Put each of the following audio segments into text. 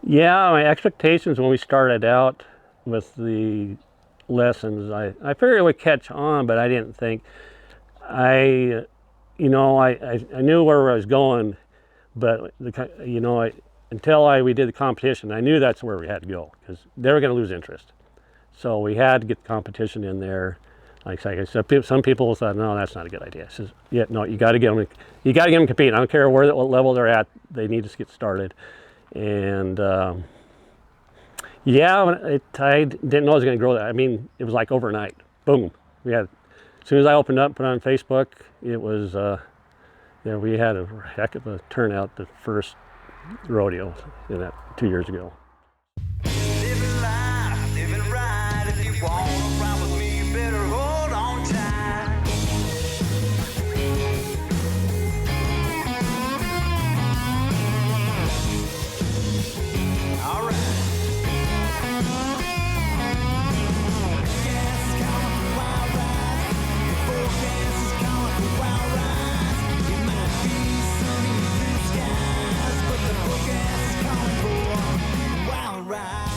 Yeah, my expectations when we started out with the lessons, I figured it would catch on, but I didn't think I, I knew where I was going, but until we did the competition, I knew that's where we had to go because they were going to lose interest. So we had to get the competition in there. Like I said, some people thought, no, that's not a good idea. I says, yeah, no, you got to get them. You got to get them competing. I don't care what level they're at. They need to get started. And yeah, I didn't know I was going to grow that. I mean, it was like overnight. Boom. As soon as I opened up, put it on Facebook, it was, we had a heck of a turnout the first rodeo in that 2 years ago. Living life, living right. If you want to ride with me, you better hold on tight. All right. Gas is coming for wild rides. The full gas is coming for wild rides. It might be sunny blue skies, but the full gas is coming for wild rides.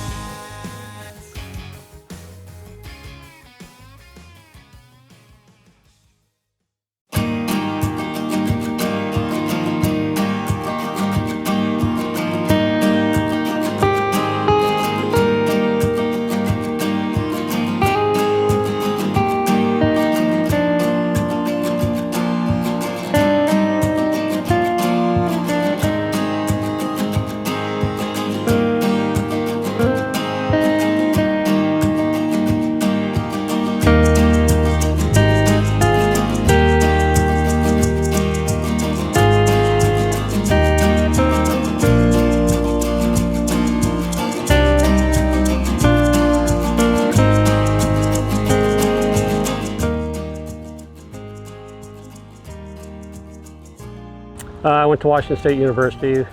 I went to Washington State University,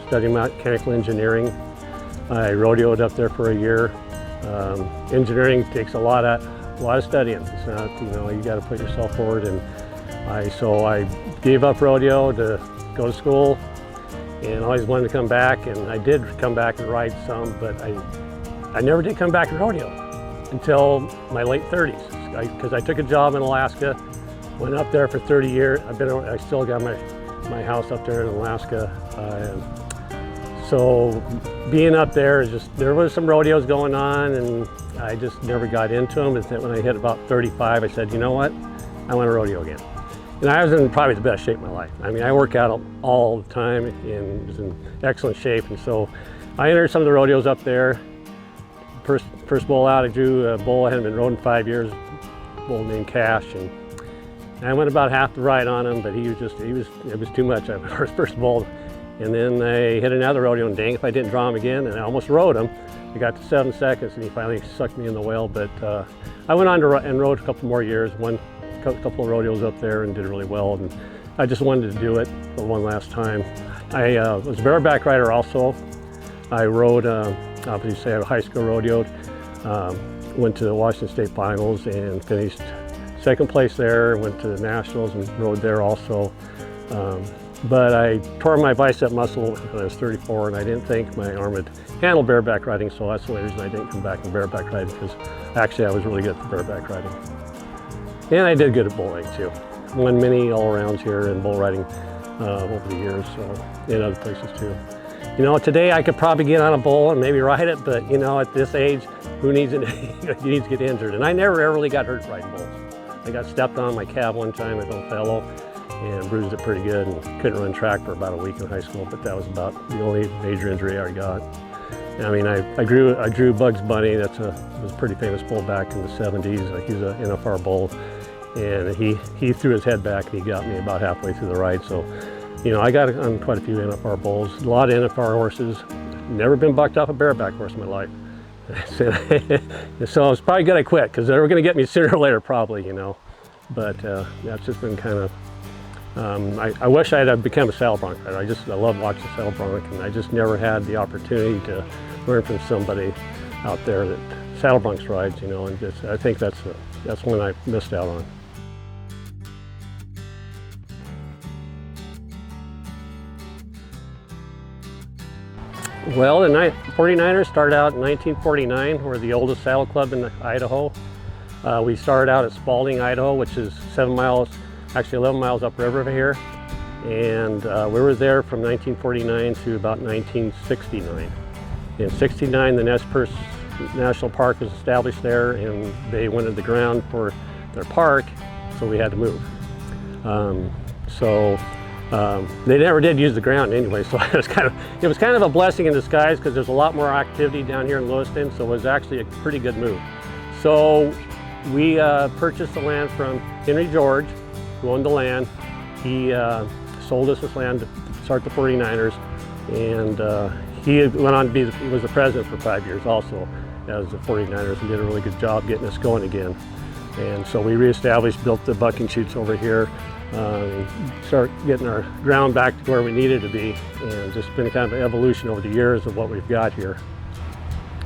studying mechanical engineering. I rodeoed up there for a year. Engineering takes a lot of studying. It's not, you got to put yourself forward. And so I gave up rodeo to go to school, and always wanted to come back. And I did come back and ride some, but I never did come back to rodeo until my late 30s, because I took a job in Alaska, went up there for 30 years. I still got my house up there in Alaska. So being up there there was some rodeos going on, and I just never got into them. And when I hit about 35, I said, you know what, I want to rodeo again. And I was in probably the best shape of my life. I mean, I work out all the time and was in excellent shape. And so I entered some of the rodeos up there. First bull out, I drew a bull I hadn't been rode in 5 years, a bull named Cash. And I went about half the ride on him, but it was too much. I was first bull. And then I hit another rodeo, and dang if I didn't draw him again, and I almost rode him. I got to 7 seconds, and he finally sucked me in the whale. But I went on and rode a couple more years, won a couple of rodeos up there and did really well. And I just wanted to do it for one last time. I was a bareback rider also. I rode, obviously I had a high school rodeoed, went to the Washington State Finals and finished second place there, went to the Nationals and rode there also. But I tore my bicep muscle when I was 34, and I didn't think my arm would handle bareback riding, so that's the only reason I didn't come back in bareback riding, because actually I was really good at bareback riding. And I did good at bull riding too. Won many all-arounds here in bull riding over the years, in other places too. Today I could probably get on a bull and maybe ride it, but at this age, who needs it? You need to get injured. And I never ever really got hurt riding bulls. I got stepped on my calf one time at Idaho and bruised it pretty good, and couldn't run track for about a week in high school, but that was about the only major injury I got. I mean, I drew Bugs Bunny. Was a pretty famous bull back in the 70s. He's an NFR bull, and he threw his head back and he got me about halfway through the ride. So, I got on quite a few NFR bulls, a lot of NFR horses. Never been bucked off a bareback horse in my life. So it's probably good I quit, because they were going to get me sooner or later, probably, But that's just been kind of. I wish I had become a saddle bronc rider. I love watching saddle bronc, and I just never had the opportunity to learn from somebody out there that saddle broncs rides, and I think that's one I missed out on. Well, the 49ers started out in 1949. We're the oldest saddle club in Idaho. We started out at Spalding, Idaho, which is 7 miles, actually 11 miles upriver of here. And we were there from 1949 to about 1969. In 69, the Nez Perce National Park was established there, and they wanted the ground for their park, so we had to move. They never did use the ground anyway, so it was kind of a blessing in disguise, because there's a lot more activity down here in Lewiston, so it was actually a pretty good move. So we purchased the land from Henry George, who owned the land. He sold us this land to start the 49ers, and he went on to he was the president for 5 years also as the 49ers, and did a really good job getting us going again. And so we reestablished, built the bucking chutes over here, start getting our ground back to where we needed to be, and just been kind of an evolution over the years of what we've got here.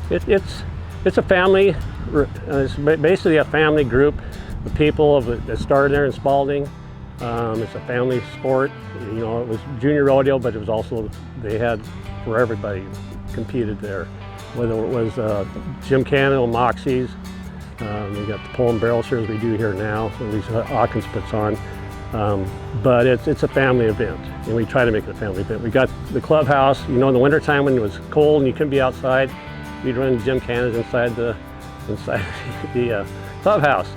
It's a family, it's basically a family group of people that started there in Spalding. It's a family sport. You know, it was junior rodeo, but it was also, they had for everybody competed there. Whether it was Jim Cannon, Moxies, we got the pull and barrel shares we do here now, at least Hawkins puts on. But it's a family event, and we try to make it a family event. We got the clubhouse. You know, in the wintertime when it was cold and you couldn't be outside, we'd run Jim Cannons inside the clubhouse,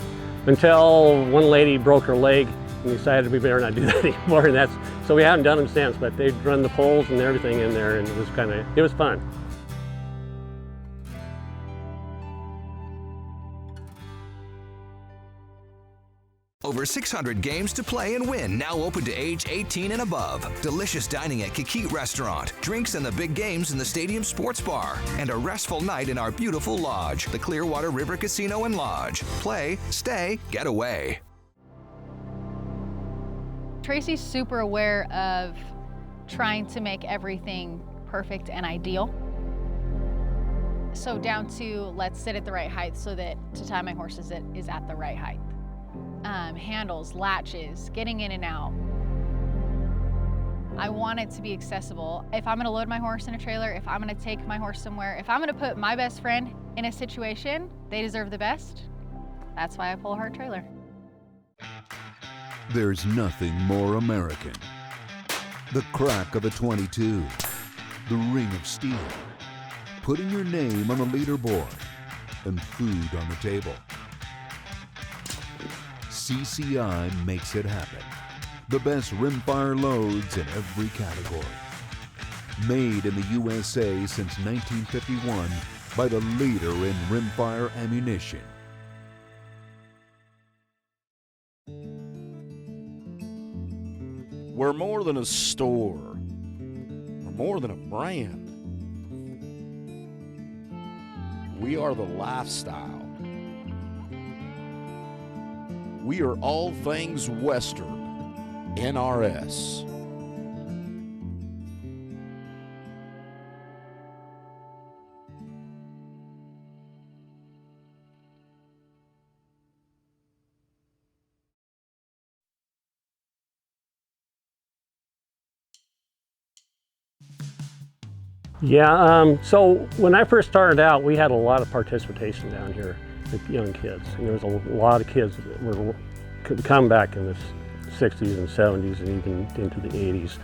until one lady broke her leg and decided we better not do that anymore. And so we haven't done them since, but they'd run the poles and everything in there, and it was fun. Over 600 games to play and win, now open to age 18 and above. Delicious dining at Kikit Restaurant, drinks and the big games in the Stadium Sports Bar, and a restful night in our beautiful lodge, the Clearwater River Casino and Lodge. Play, stay, get away. Tracy's super aware of trying to make everything perfect and ideal. So down to, let's sit at the right height so that to tie my horses it is at the right height. Handles, latches, getting in and out. I want it to be accessible. If I'm gonna load my horse in a trailer, if I'm gonna take my horse somewhere, if I'm gonna put my best friend in a situation, they deserve the best. That's why I pull a hard trailer. There's nothing more American. The crack of a .22, the ring of steel, putting your name on the leaderboard, and food on the table. CCI makes it happen. The best rimfire loads in every category. Made in the USA since 1951 by the leader in rimfire ammunition. We're more than a store. We're more than a brand. We are the lifestyle. We are all things Western, NRS. Yeah, so when I first started out, we had a lot of participation down here with young kids. And there was a lot of kids that could come back in the 60s and 70s and even into the 80s.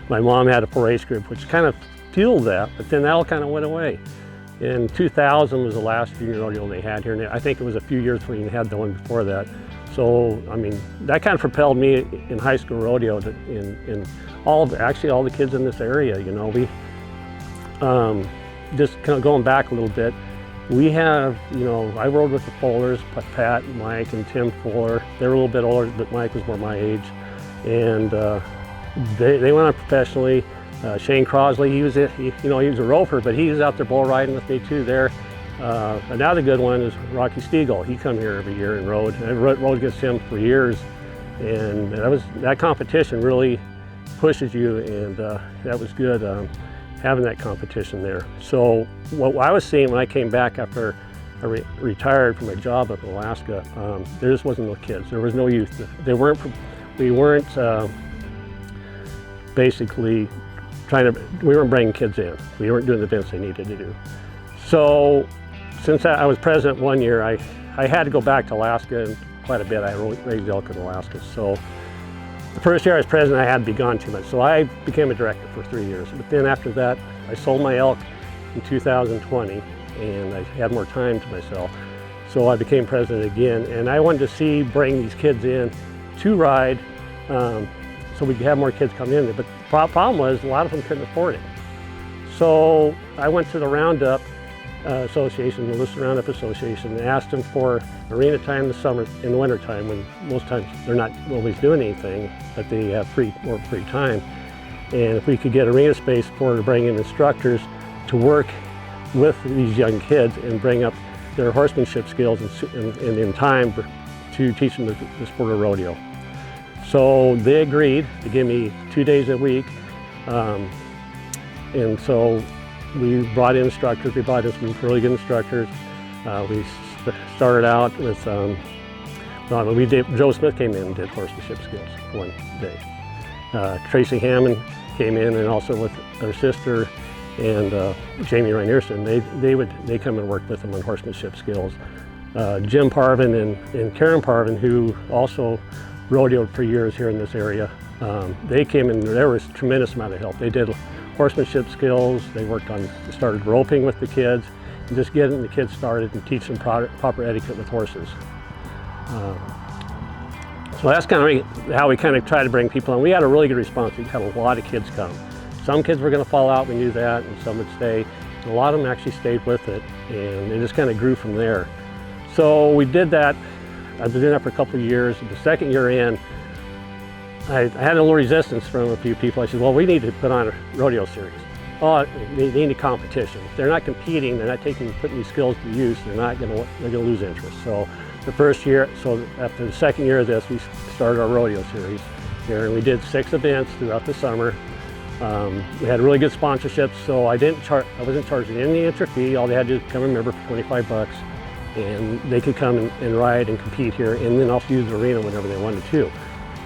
My mom had a 4-H group, which kind of fueled that, but then that all kind of went away. In 2000 was the last junior rodeo they had here, and I think it was a few years before we had the one before that. So, I mean, that kind of propelled me in high school rodeo in actually all the kids in this area, you know. We, just kind of going back a little bit, we have, you know, I rode with the Fullers, Pat, Mike, and Tim Fuller. They were a little bit older, but Mike was more my age. And they went on professionally. Shane Crosley, he was a roper, but he was out there bull riding with me too there. Another good one is Rocky Stiegel. He come here every year and rode. I rode against him for years. And that competition really pushes you, and that was good. Having that competition there. So what I was seeing when I came back after I retired from my job up in Alaska, there just wasn't no kids. There was no youth. We weren't basically we weren't bringing kids in. We weren't doing the events they needed to do. So since I was president one year, I had to go back to Alaska quite a bit. I raised elk in Alaska. So the first year I was president, I had to be gone too much. So I became a director for 3 years. But then after that, I sold my elk in 2020, and I had more time to myself. So I became president again, and I wanted to bring these kids in to ride, so we could have more kids come in there. But the problem was a lot of them couldn't afford it. So I went to the Roundup Association, the List Roundup Association, and asked them for arena time in the summer, in the winter time, when most times they're not always doing anything, but they have more free time. And if we could get arena space to bring in instructors to work with these young kids and bring up their horsemanship skills and in time to teach them the sport of rodeo. So they agreed to give me 2 days a week. And so we brought in instructors. We brought in some really good instructors. We started out with, Joe Smith came in and did horsemanship skills one day. Tracy Hammond came in, and also with her sister and Jamie Reinerson. They come and work with them on horsemanship skills. Jim Parvin and Karen Parvin, who also rodeoed for years here in this area, they came in. There was a tremendous amount of help. They did horsemanship skills. They started roping with the kids, and just getting the kids started and teach them proper etiquette with horses. So that's kind of how we kind of try to bring people in. We had a really good response. We had a lot of kids come. Some kids were going to fall out, we knew that, and some would stay. And a lot of them actually stayed with it, and it just kind of grew from there. So we did that. I've been doing that for a couple of years. The second year in, I had a little resistance from a few people. I said, well, we need to put on a rodeo series. Oh, they need a competition. If they're not competing, they're not putting these skills to use, they're going to lose interest. So the first year, so after the second year of this, we started our rodeo series here, and we did 6 events throughout the summer. We had really good sponsorships, so I wasn't charging any entry fee. All they had to do was become a member for $25, and they could come and ride and compete here, and then also use the arena whenever they wanted to.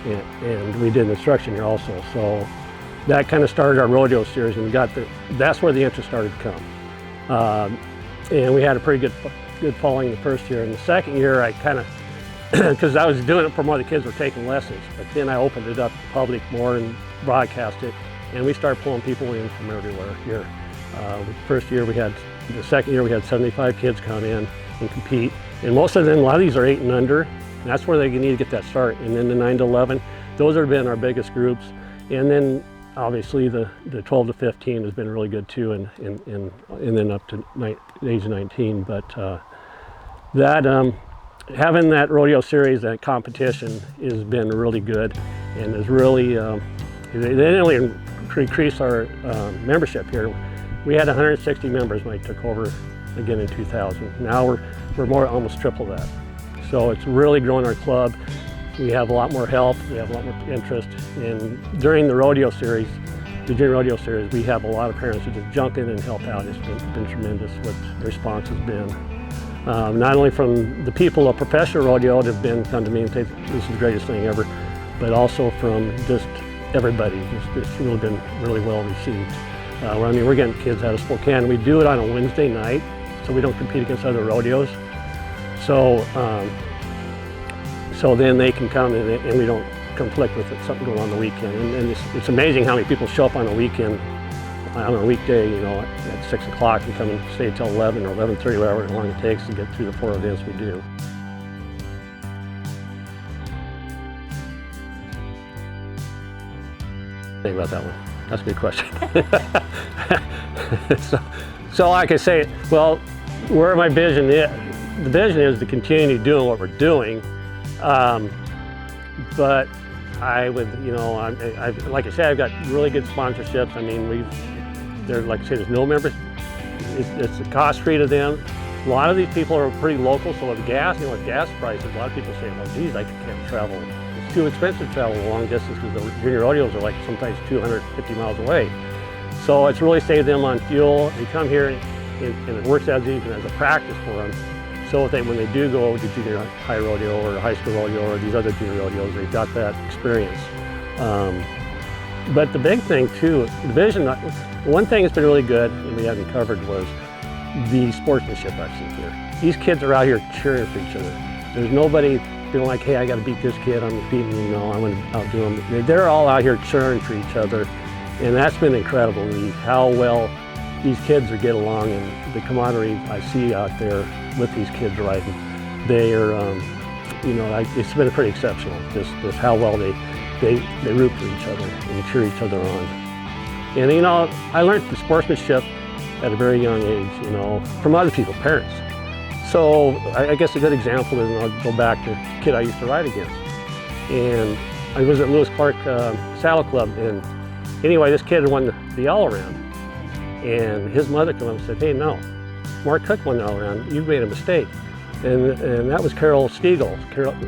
And we did instruction here also. So that kind of started our rodeo series, and that's where the interest started to come. And we had a pretty good following the first year. And the second year, I kind of, because I was doing it for more, the kids were taking lessons, but then I opened it up to the public more and broadcast it. And we started pulling people in from everywhere here. The second year we had 75 kids come in and compete. And most of them, a lot of these are 8 and under. And that's where they need to get that start. And then the 9 to 11, those have been our biggest groups. And then obviously the 12 to 15 has been really good too, and then up to age 19. But having that rodeo series, that competition, has been really good, and is really, they didn't really increase our membership here. We had 160 members when I took over again in 2000. Now we're more, almost triple that. So it's really growing our club. We have a lot more help, we have a lot more interest. And during the rodeo series, the junior rodeo series, we have a lot of parents who just jump in and help out. It's been tremendous what the response has been. Not only from the people of professional rodeo that have come to me and say, this is the greatest thing ever, but also from just everybody. It's really been really well received. We're getting kids out of Spokane. We do it on a Wednesday night, so we don't compete against other rodeos. So then they can come and we don't conflict with it, something going on the weekend. And it's amazing how many people show up on a weekend, on a weekday, at 6 o'clock and come and stay till 11 or 11:30, whatever long it takes to get through the 4 events we do. Think about that one. That's a good question. so like I say, well, where my vision is, the vision is to continue doing what we're doing, but I would, like I said, I've got really good sponsorships. I mean, like I say, there's no members. It's a cost free to them. A lot of these people are pretty local, so with gas, with gas prices, a lot of people say, well, geez, I can't travel. It's too expensive to travel a long distance because the junior rodeos are like sometimes 250 miles away. So it's really saved them on fuel. They come here and it works as even as a practice for them. So when they do go to junior high rodeo or high school rodeo or these other junior rodeos, they've got that experience. But the big thing too, the vision, one thing that's been really good and we haven't covered was the sportsmanship I've seen here. These kids are out here cheering for each other. There's nobody feeling like, hey, I got to beat this kid, I'm beating him, no, I want to outdo him. They're all out here cheering for each other, and that's been incredible, how well these kids are getting along, and the camaraderie I see out there with these kids riding. They are, it's been pretty exceptional, just how well they root for each other and cheer each other on. And I learned the sportsmanship at a very young age, from other people, parents. So I guess a good example is, and I'll go back to the kid I used to ride against. And I was at Lewis Clark Saddle Club, and anyway, this kid had won the all-around. And his mother came up and said, hey, no, Mark Cook won the all-around, you made a mistake. And that was Carol Stiegel,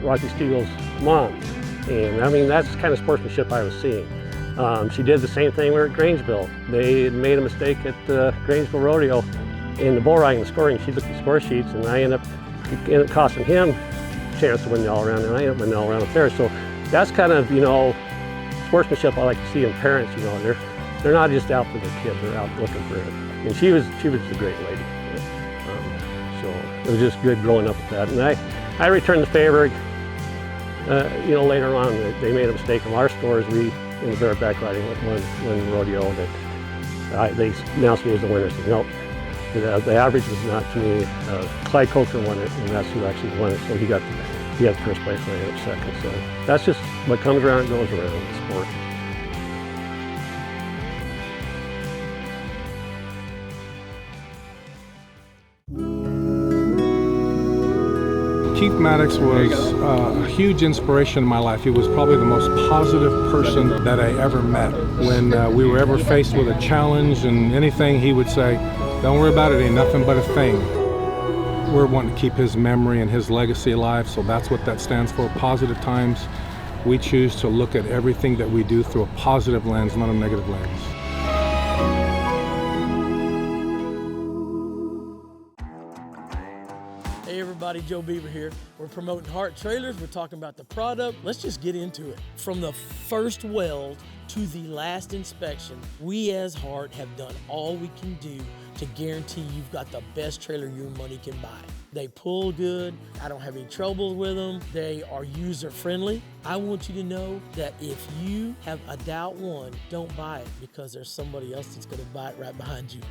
Rocky Stiegel's mom. And I mean, that's the kind of sportsmanship I was seeing. She did the same thing with Grangeville. They had made a mistake at Grangeville Rodeo in the bull riding and scoring. She looked at the score sheets, and I ended up costing him a chance to win the all-around, and I ended up winning the all-around up there. So that's kind of, sportsmanship I like to see in parents. They're not just out for their kid, they're out looking for it. And she was a great lady. So it was just good growing up with that. And I returned the favor, later on. They made a mistake in our stores. We, in the bareback riding, won rodeo, that they announced me as the winner. So, no, the average was not to me. Clyde Coker won it, and that's who actually won it. So he got the first place, and I ended up second. So that's just what comes around goes around in the sport. Keith Maddox was a huge inspiration in my life. He was probably the most positive person that I ever met. When we were ever faced with a challenge and anything, he would say, don't worry about it, ain't nothing but a thing. We're wanting to keep his memory and his legacy alive, so that's what that stands for, positive times. We choose to look at everything that we do through a positive lens, not a negative lens. Hey everybody, Joe Beaver here. We're promoting Hart Trailers. We're talking about the product. Let's just get into it. From the first weld to the last inspection, we as Hart have done all we can do to guarantee you've got the best trailer your money can buy. They pull good. I don't have any trouble with them. They are user friendly. I want you to know that if you have a doubt one, don't buy it, because there's somebody else that's gonna buy it right behind you.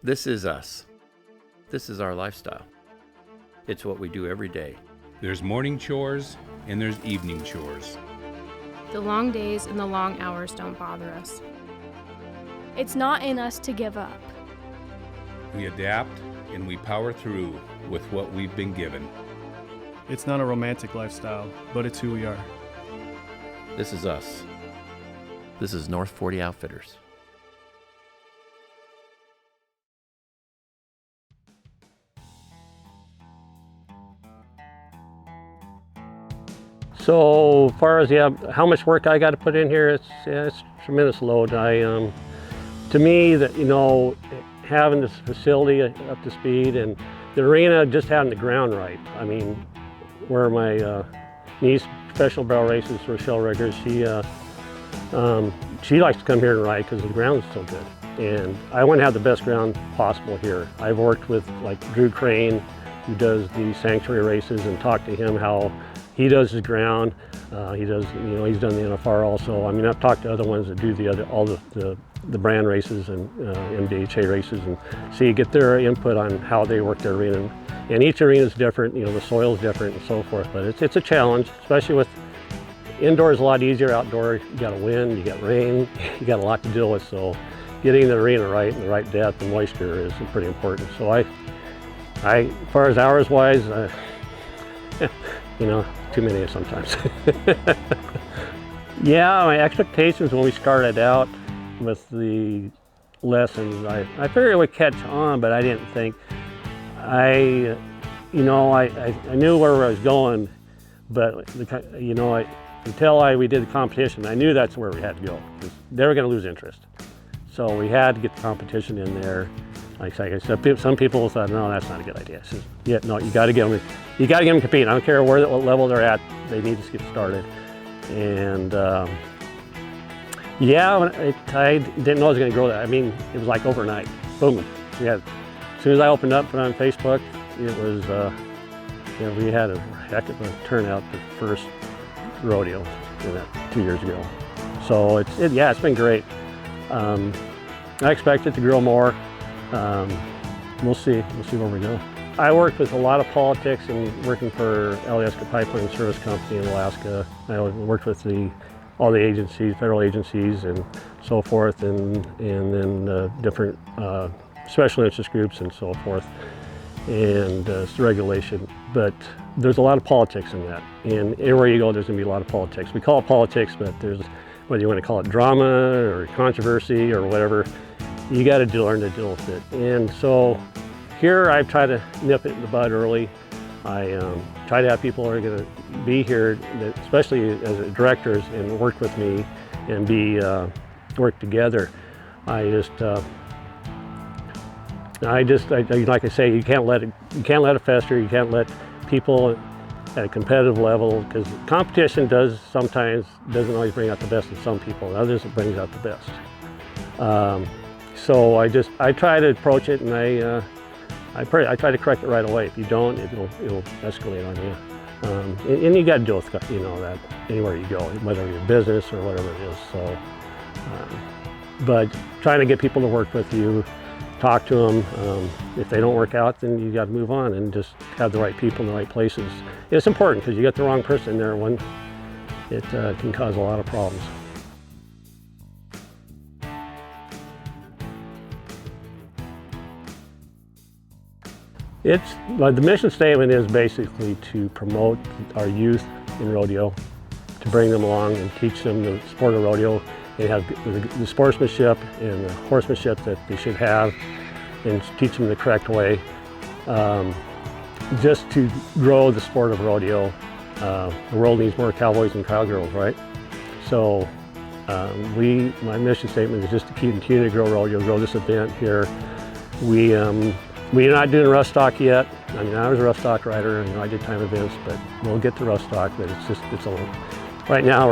This is us. This is our lifestyle. It's what we do every day. There's morning chores and there's evening chores. The long days and the long hours don't bother us. It's not in us to give up. We adapt and we power through with what we've been given. It's not a romantic lifestyle, but it's who we are. This is us. This is North 40 Outfitters. So as far as how much work I got to put in here, it's a tremendous load. To me, that having this facility up to speed and the arena, just having the ground right. I mean, where my niece, professional barrel races, Rochelle Riggers, she likes to come here and ride because the ground is so good. And I want to have the best ground possible here. I've worked with like Drew Crane, who does the sanctuary races, and talked to him how he does his ground. He does, he's done the NFR also. I mean, I've talked to other ones that do all the brand races and MDHA races, and so you get their input on how they work their arena. And each arena is different, the soil is different and so forth, but it's a challenge, especially with indoor is a lot easier. Outdoor, you got wind, you got rain, you got a lot to deal with, so getting the arena right and the right depth and moisture is pretty important. So I as far as hours wise, too many sometimes. Yeah, my expectations when we started out with the lessons, I figured it would catch on, but I didn't think. I knew where I was going, but until we did the competition, I knew that's where we had to go, because they were going to lose interest. So we had to get the competition in there. Like I said, some people thought, no, that's not a good idea. I said, yeah, no, you got to get them competing. I don't care what level they're at, they need to get started. And I didn't know I was going to grow that. I mean, it was like overnight. Boom. As soon as I opened up, put it on Facebook, it was, we had a heck of a turnout the first rodeo 2 years ago. So it's been great. I expect it to grow more. We'll see where we go. I worked with a lot of politics and working for Alaska Pipeline Service Company in Alaska. I worked with all the agencies, federal agencies and so forth, and then different special interest groups and so forth, and regulation. But there's a lot of politics in that. And everywhere you go, there's gonna be a lot of politics. We call it politics, but there's, whether you want to call it drama or controversy or whatever, you got to learn to deal with it. And so here I've tried to nip it in the bud early. I try to have people who are going to be here, especially as directors, and work with me and work together. Like I say, you can't let it fester. You can't let people at a competitive level, because competition doesn't always bring out the best in some people. Others, it brings out the best. So I try to approach it, and I try to correct it right away. If you don't, it'll escalate on you. And you got to deal with that anywhere you go, whether you're business or whatever it is. So, but trying to get people to work with you, talk to them. If they don't work out, then you got to move on and just have the right people in the right places. It's important, because you get the wrong person there, it can cause a lot of problems. The mission statement is basically to promote our youth in rodeo, to bring them along and teach them the sport of rodeo, and have the sportsmanship and the horsemanship that they should have, and teach them the correct way, just to grow the sport of rodeo. The world needs more cowboys and cowgirls, right? So my mission statement is just to continue to grow rodeo, grow this event here. We're not doing rough stock yet. I mean, I was a rough stock rider, and I did time events, but we'll get to rough stock. But right now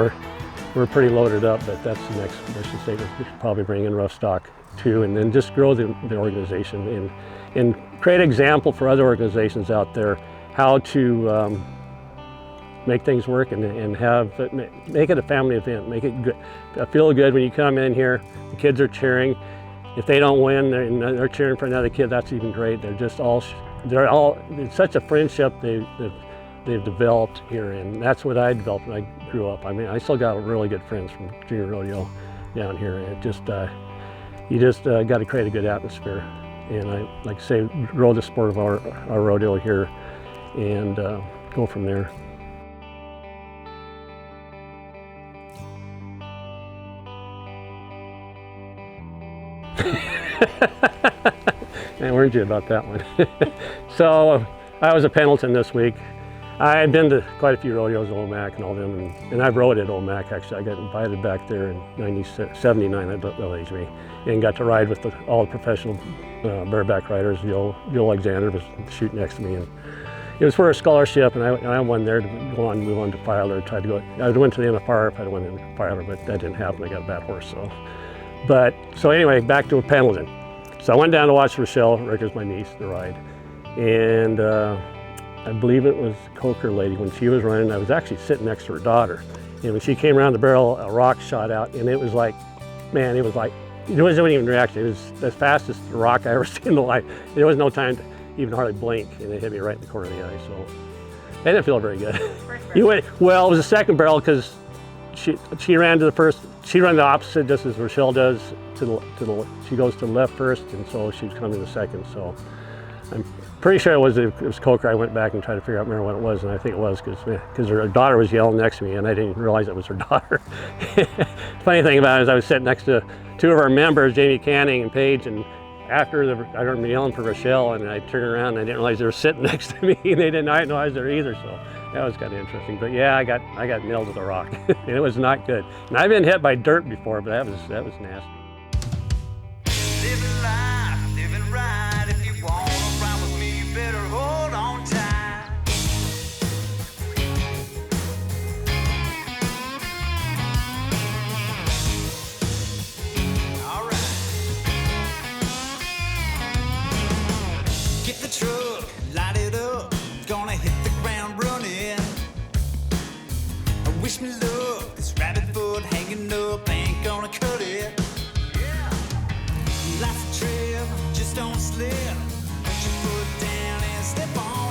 we're pretty loaded up, but that's the next mission statement. We should probably bring in rough stock too, and then just grow the organization and create an example for other organizations out there how to make things work and make it a family event. Make it good. Feel good when you come in here. The kids are cheering. If they don't win and they're cheering for another kid, that's even great. It's such a friendship they've developed here, and that's what I developed when I grew up. I mean, I still got really good friends from junior rodeo down here. And you just got to create a good atmosphere, and I like to say, grow the sport of our rodeo here, and go from there. And weren't you about that one? So I was at Pendleton this week. I've been to quite a few rodeos, Omac and all them, and I've rode at Omac actually. I got invited back there in 79, they'll age me, and got to ride with all the professional bareback riders. Joe Alexander was shooting next to me, and it was for a scholarship, and I won there to move on to Filer. I went to the NFR if I'd won in Filer, but that didn't happen. I got a bad horse, so anyway, back to Pendleton. So I went down to watch Rochelle, Ricker's my niece, the ride. And I believe it was Coker lady, when she was running, I was actually sitting next to her daughter. And when she came around the barrel, a rock shot out, and it was like, man, it wasn't even reaction. It was the fastest rock I ever seen in my life. There was no time to even hardly blink, and it hit me right in the corner of the eye, so I didn't feel very good. Well, it was the second barrel, because she ran to the first. She ran the opposite, just as Rochelle does. She goes to the left first, and so she was coming to the second. So I'm pretty sure it was Coker. I went back and tried to figure out what it was, and I think it was because her daughter was yelling next to me, and I didn't realize it was her daughter. Funny thing about it is I was sitting next to two of our members, Jamie Canning and Paige, and after I heard them yelling for Rochelle, and I turned around and I didn't realize they were sitting next to me, and I didn't know I was there either. So that was kind of interesting. But yeah, I got nailed with a rock, and it was not good. And I've been hit by dirt before, but that was nasty. Living life, living right. If you want to ride with me, you better hold on tight. All right. Get the truck, light it up. Gonna hit the ground running. Wish me luck. This rabbit foot hanging up ain't gonna cut it. Life's a trip, just don't slip. Put your foot down and step on